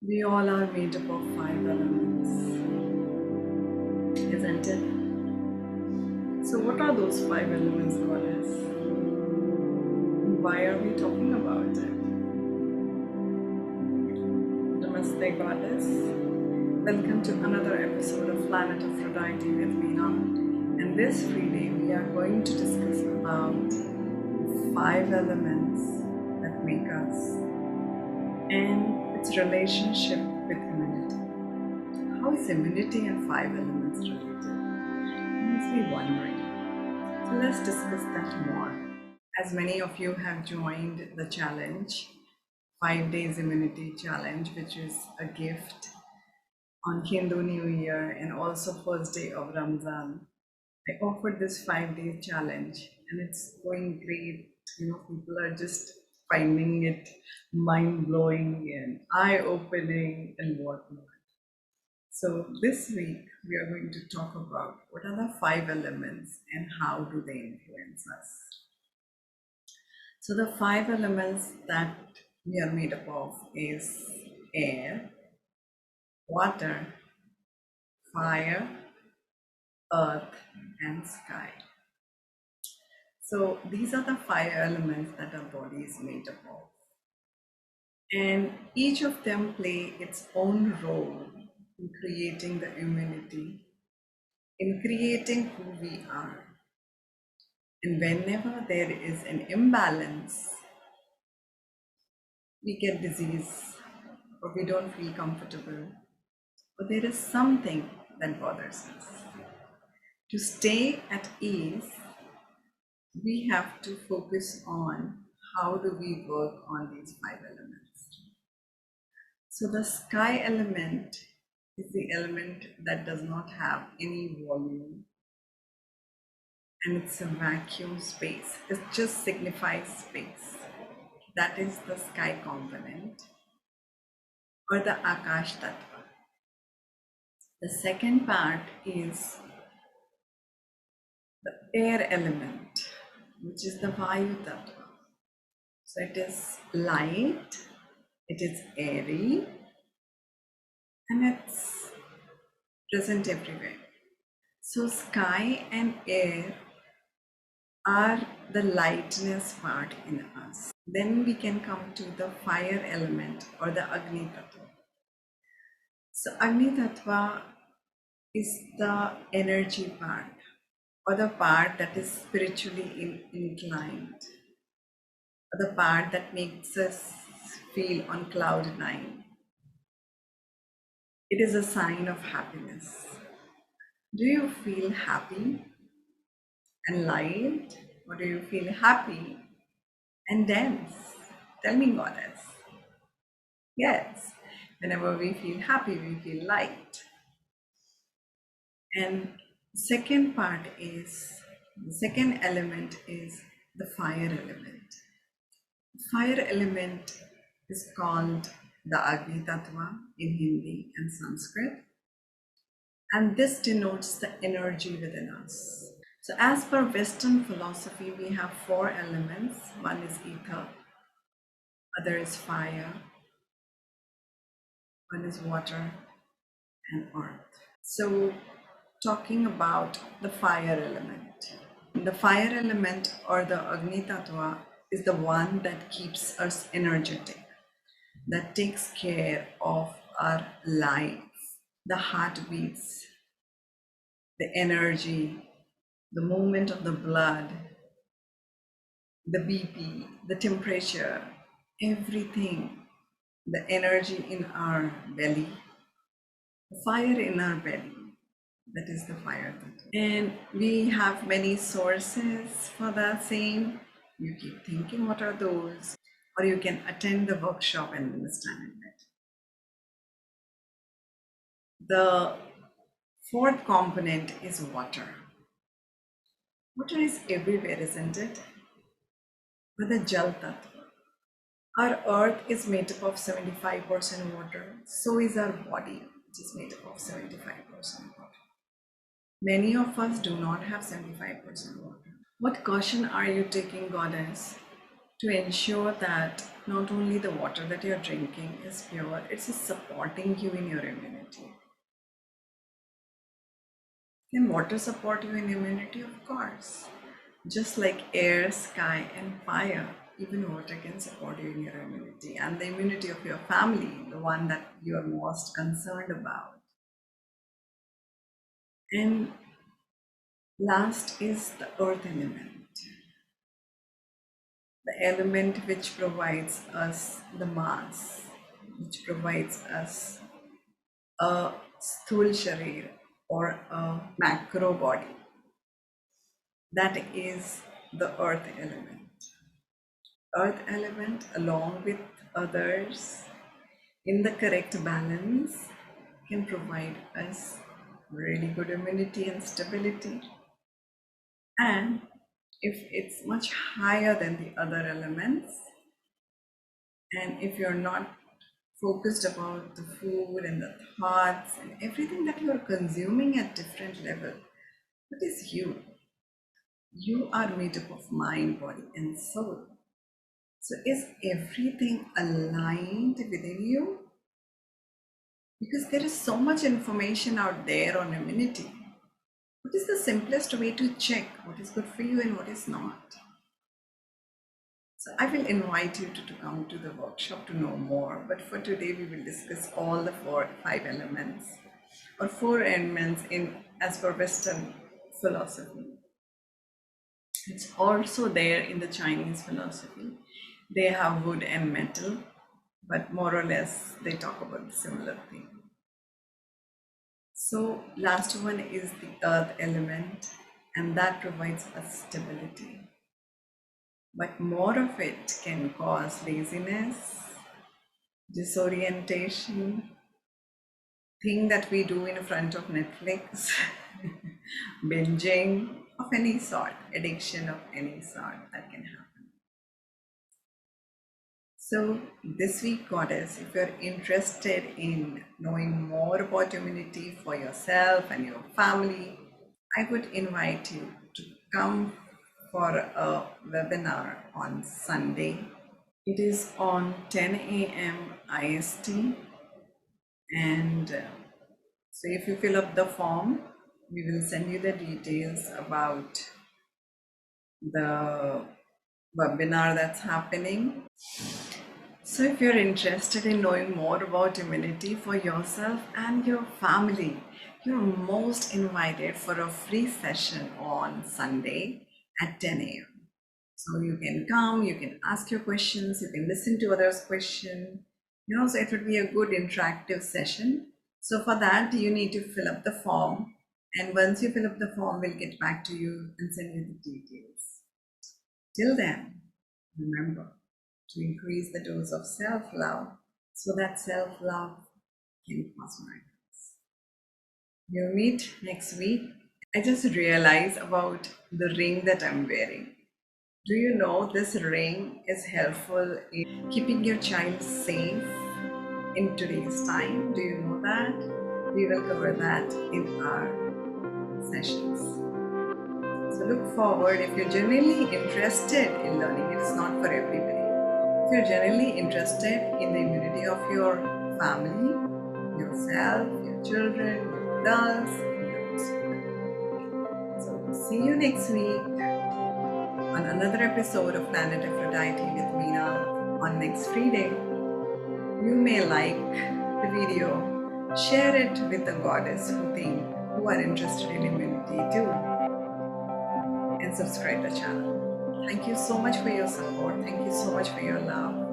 We all are made up of five elements, isn't it? So, what are those five elements, Goddess? And why are we talking about it? Namaste, Goddess. Welcome to another episode of Planet Aphrodite with Meena. And this Friday, we are going to discuss about five elements that make us and its relationship with immunity. How is immunity and five elements related? You must be wondering. So let's discuss that more. As many of you have joined the challenge, 5 days immunity challenge, which is a gift on Hindu New Year and also first day of Ramzan. I offered this 5 day challenge and it's going great. People are just finding it mind blowing and eye opening and whatnot. So this week we are going to talk about what are the five elements and how do they influence us. So the five elements that we are made up of is air, water, fire, earth, and sky. So these are the five elements that our body is made up of. And each of them play its own role in creating the immunity, in creating who we are. And whenever there is an imbalance, we get disease or we don't feel comfortable or there is something that bothers us. To stay at ease, we have to focus on how do we work on these five elements. So the sky element is the element that does not have any volume and it's a vacuum space. It just signifies space. That is the sky component or the Akash Tattva. The second part is the air element, which is the Vayu Tattva. So it is light, it is airy, and it's present everywhere. So sky and air are the lightness part in us. Then we can come to the fire element or the Agni Tattva. So Agni Tattva is the energy part or the part that is spiritually inclined, or the part that makes us feel on cloud nine. It is a sign of happiness. Do you feel happy and light, or do you feel happy and dense? Tell me, Goddess. Yes, whenever we feel happy, we feel light. And the second element is the fire element. The fire element is called the Agni Tattva in Hindi and Sanskrit. And this denotes the energy within us. So as per Western philosophy, we have four elements. One is ether, other is fire, one is water, and earth. So talking about the fire element. The fire element or the Agni Tattva is the one that keeps us energetic, that takes care of our life, the heartbeats, the energy, the movement of the blood, the BP, the temperature, everything, the energy in our belly, the fire in our belly. That is the fire. And we have many sources for the same. You keep thinking, what are those? Or you can attend the workshop and understand it. The fourth component is water. Water is everywhere, isn't it? But the Jal Tattva. Our earth is made up of 75% water. So is our body, which is made up of 75% water. Many of us do not have 75% water. What caution are you taking, Goddess, to ensure that not only the water that you're drinking is pure, it's supporting you in your immunity. Can water support you in immunity? Of course. Just like air, sky, and fire, even water can support you in your immunity and the immunity of your family, the one that you are most concerned about. And last is the earth element, the element which provides us the mass, which provides us a sthul sharir or a macro body. That is the earth element. Earth element, along with others, in the correct balance, can provide us really good immunity and stability. And if it's much higher than the other elements, and if you're not focused about the food and the thoughts and everything that you're consuming at different level, what is you? You are made up of mind, body, and soul. So is everything aligned within you? Because there is so much information out there on immunity. What is the simplest way to check what is good for you and what is not? So I will invite you to come to the workshop to know more. But for today, we will discuss all the five elements or four elements in as per Western philosophy. It's also there in the Chinese philosophy. They have wood and metal, but more or less they talk about the similar thing. So last one is the earth element, and that provides us stability. But more of it can cause laziness, disorientation, thing that we do in front of Netflix, binging of any sort, addiction of any sort that can happen. So this week, Goddess, if you're interested in knowing more about immunity for yourself and your family, I would invite you to come for a webinar on Sunday. It is on 10 AM IST, and so if you fill up the form, we will send you the details about the webinar that's happening. So if you're interested in knowing more about immunity for yourself and your family, you're most invited for a free session on Sunday at 10 AM. So you can come, you can ask your questions, you can listen to others' questions. So it would be a good interactive session. So for that, you need to fill up the form. And once you fill up the form, we'll get back to you and send you the details. Till then, remember to increase the dose of self-love so that self-love can cause miracles. We'll meet next week. I just realized about the ring that I'm wearing. Do you know this ring is helpful in keeping your child safe in today's time? Do you know that? We will cover that in our sessions. So look forward. If you're genuinely interested in learning, it's not for everybody. If you're genuinely interested in the immunity of your family, yourself, your children, your adults, so see you next week on another episode of Planet Aphrodite with Meena on next Friday. You may like the video, share it with the goddess who are interested in immunity too, and subscribe the channel. Thank you so much for your support. Thank you so much for your love.